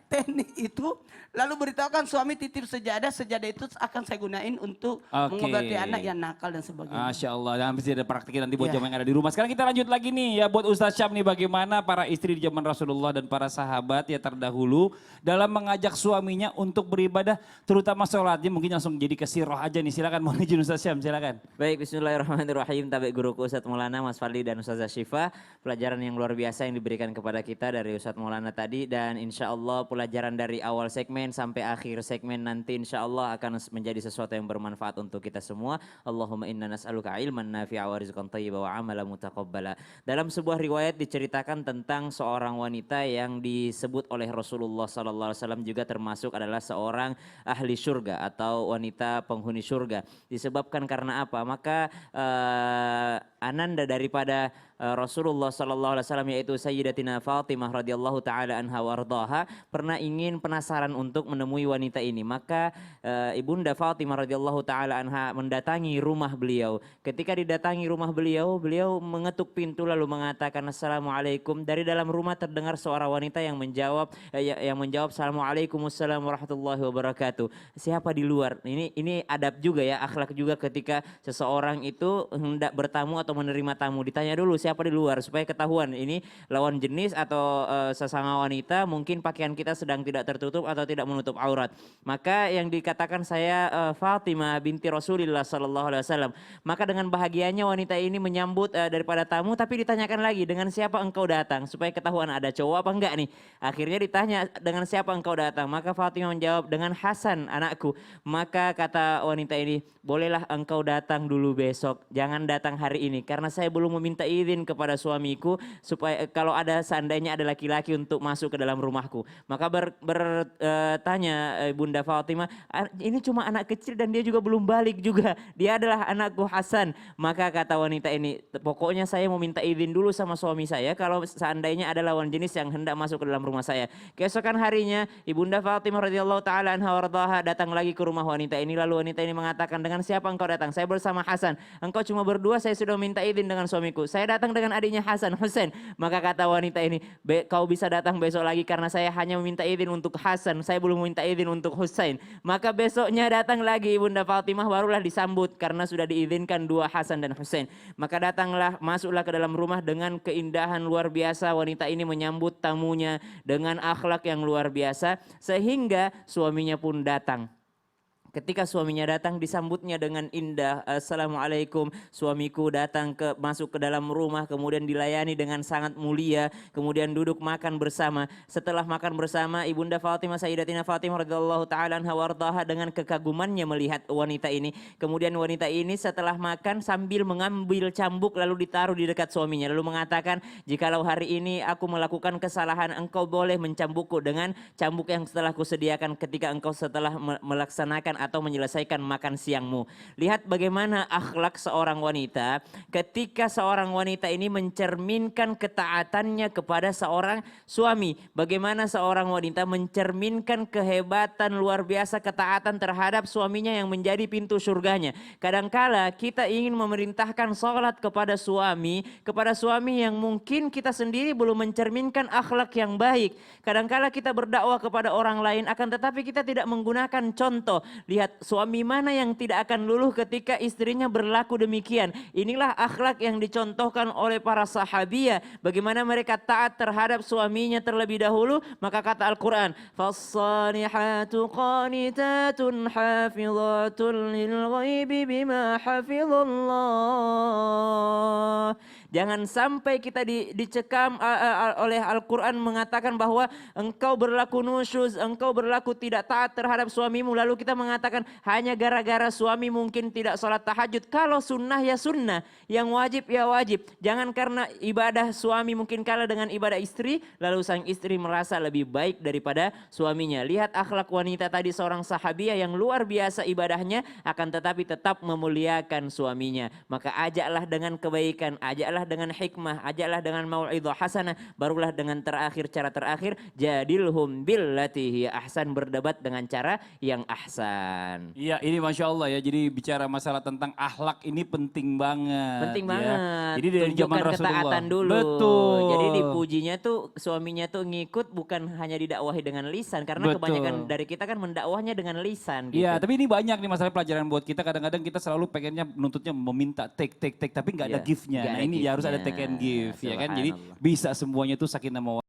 teknik itu lalu beritahukan suami titip sejadah, sejadah itu akan saya gunain untuk mengobati anak yang nakal dan sebagainya. Masya Allah, dan bisa ada praktiknya nanti buat Iya. jamaah yang ada di rumah. Sekarang kita lanjut lagi nih ya buat Ustaz Syam nih, bagaimana para istri di zaman Rasulullah dan para sahabat ya terdahulu dalam mengajak suaminya untuk beribadah, terutama sholatnya. Mungkin langsung jadi ke sirah aja nih, silakan mohon izin Ustaz Syam, silakan. Baik, bismillahirrahmanirrahim. Tabik guruku Ustadz Maulana, Mas Fadli dan Ustazah Syifa. Pelajaran yang luar biasa yang diberikan kepada kita dari Ustadz Maulana tadi. Dan insya Allah pelajaran dari awal segmen sampai akhir segmen nanti insya Allah akan menjadi sesuatu yang bermanfaat untuk kita semua. Allahumma inna nas'aluka ilman nafi'a wa rizqan thayyiba wa amala mutaqabbala. Dalam sebuah riwayat diceritakan tentang seorang wanita yang disebut oleh Rasulullah SAW juga termasuk adalah seorang ahli surga atau wanita penghuni surga. Disebabkan karena apa? Maka ananda daripada Rasulullah SAW yaitu Sayyidatina Fatimah radhiyallahu taala anha wardaha pernah ingin penasaran untuk menemui wanita ini. Maka ibunda Fatimah radhiyallahu taala anha mendatangi rumah beliau. Ketika didatangi rumah beliau, beliau mengetuk pintu lalu mengatakan assalamualaikum. Dari dalam rumah terdengar seorang wanita yang menjawab assalamualaikum warahmatullahi wabarakatuh. Siapa di luar? Ini adab juga ya, akhlak juga ketika seseorang itu hendak bertamu atau menerima tamu, ditanya dulu siapa di luar supaya ketahuan ini lawan jenis atau sesama wanita, mungkin pakaian kita sedang tidak tertutup atau tidak menutup aurat. Maka yang dikatakan saya Fatimah binti Rasulullah sallallahu alaihi wasallam. Maka dengan bahagianya wanita ini menyambut daripada tamu, tapi ditanyakan lagi dengan siapa engkau datang supaya ketahuan ada cowok apa enggak nih. Akhirnya ditanya dengan siapa engkau datang, maka Fatimah menjawab dengan Hasan anakku. Maka kata wanita ini, bolehlah engkau datang dulu besok, jangan datang hari ini karena saya belum meminta izin kepada suamiku supaya kalau ada seandainya ada laki-laki untuk masuk ke dalam rumahku. Maka bertanya Bunda Fatimah, ini cuma anak kecil dan dia juga belum balik juga, dia adalah anakku Hasan. Maka kata wanita ini, pokoknya saya mau minta izin dulu sama suami saya kalau seandainya ada lawan jenis yang hendak masuk ke dalam rumah saya. Keesokan harinya Ibunda Fatimah radhiyallahu taala anha wardaha datang lagi ke rumah wanita ini, lalu wanita ini mengatakan, dengan siapa engkau datang? Saya bersama Hasan. Engkau cuma berdua, saya sudah minta izin dengan suamiku. Saya datang dengan adiknya Hasan, Husain. Maka kata wanita ini, kau bisa datang besok lagi karena saya hanya meminta izin untuk Hasan, saya belum meminta izin untuk Husain. Maka besoknya datang lagi Ibunda Fatimah, barulah disambut karena sudah diizinkan dua Hasan dan Husain. Maka datanglah, masuklah ke dalam rumah dengan keindahan luar biasa. Wanita ini menyambut tamunya dengan akhlak yang luar biasa sehingga suaminya pun datang. Ketika suaminya datang disambutnya dengan indah. Assalamualaikum, suamiku datang masuk ke dalam rumah, kemudian dilayani dengan sangat mulia, kemudian duduk makan bersama. Setelah makan bersama, Ibunda Fatimah Sayyidatina Fatimah radhiyallahu taala anha wardaha dengan kekagumannya melihat wanita ini. Kemudian wanita ini setelah makan sambil mengambil cambuk lalu ditaruh di dekat suaminya, lalu mengatakan, jikalau hari ini aku melakukan kesalahan, engkau boleh mencambukku dengan cambuk yang setelah kusediakan ketika engkau setelah melaksanakan atau menyelesaikan makan siangmu. Lihat bagaimana akhlak seorang wanita ketika seorang wanita ini mencerminkan ketaatannya kepada seorang suami. Bagaimana seorang wanita mencerminkan kehebatan luar biasa ketaatan terhadap suaminya yang menjadi pintu surganya. Kadangkala kita ingin memerintahkan sholat kepada suami yang mungkin kita sendiri belum mencerminkan akhlak yang baik. Kadangkala kita berdakwah kepada orang lain akan tetapi kita tidak menggunakan contoh. Lihat suami mana yang tidak akan luluh ketika istrinya berlaku demikian. Inilah akhlak yang dicontohkan oleh para sahabiyah. Bagaimana mereka taat terhadap suaminya terlebih dahulu. Maka kata Al-Quran, "Fassanihatu qanitatun hafizatun lil ghaibi bima hafizallah." Jangan sampai kita dicekam oleh Al-Quran mengatakan bahwa engkau berlaku nusyuz, engkau berlaku tidak taat terhadap suamimu. Lalu kita mengatakan hanya gara-gara suami mungkin tidak sholat tahajud. Kalau sunnah ya sunnah, yang wajib ya wajib. Jangan karena ibadah suami mungkin kalah dengan ibadah istri, lalu sang istri merasa lebih baik daripada suaminya. Lihat akhlak wanita tadi, seorang sahabiah yang luar biasa ibadahnya, akan tetapi tetap memuliakan suaminya. Maka ajaklah dengan kebaikan, ajaklah ajaklah dengan hikmah, ajaklah dengan mau'idhah hasanah, barulah dengan cara terakhir jadilhum billati hiya ahsan, berdebat dengan cara yang ahsan. Iya, ini Masya Allah ya, jadi bicara masalah tentang akhlak ini penting banget. Penting ya. banget. Jadi dari zaman Tunjukkan Rasulullah. ketaatan dulu. Betul. Jadi dipujinya tuh suaminya tuh ngikut bukan hanya didakwahi dengan lisan, karena Betul. kebanyakan dari kita kan mendakwahnya dengan lisan gitu. Iya, tapi ini banyak nih masalah pelajaran buat kita. Kadang-kadang kita selalu pengennya menuntutnya meminta take, tapi nggak ada Iya, gift-nya. nggak Nah ada ini ya harus ada gift-nya. take and give, ya kan? Jadi Subhanallah. bisa semuanya tuh sakinah mawaddah.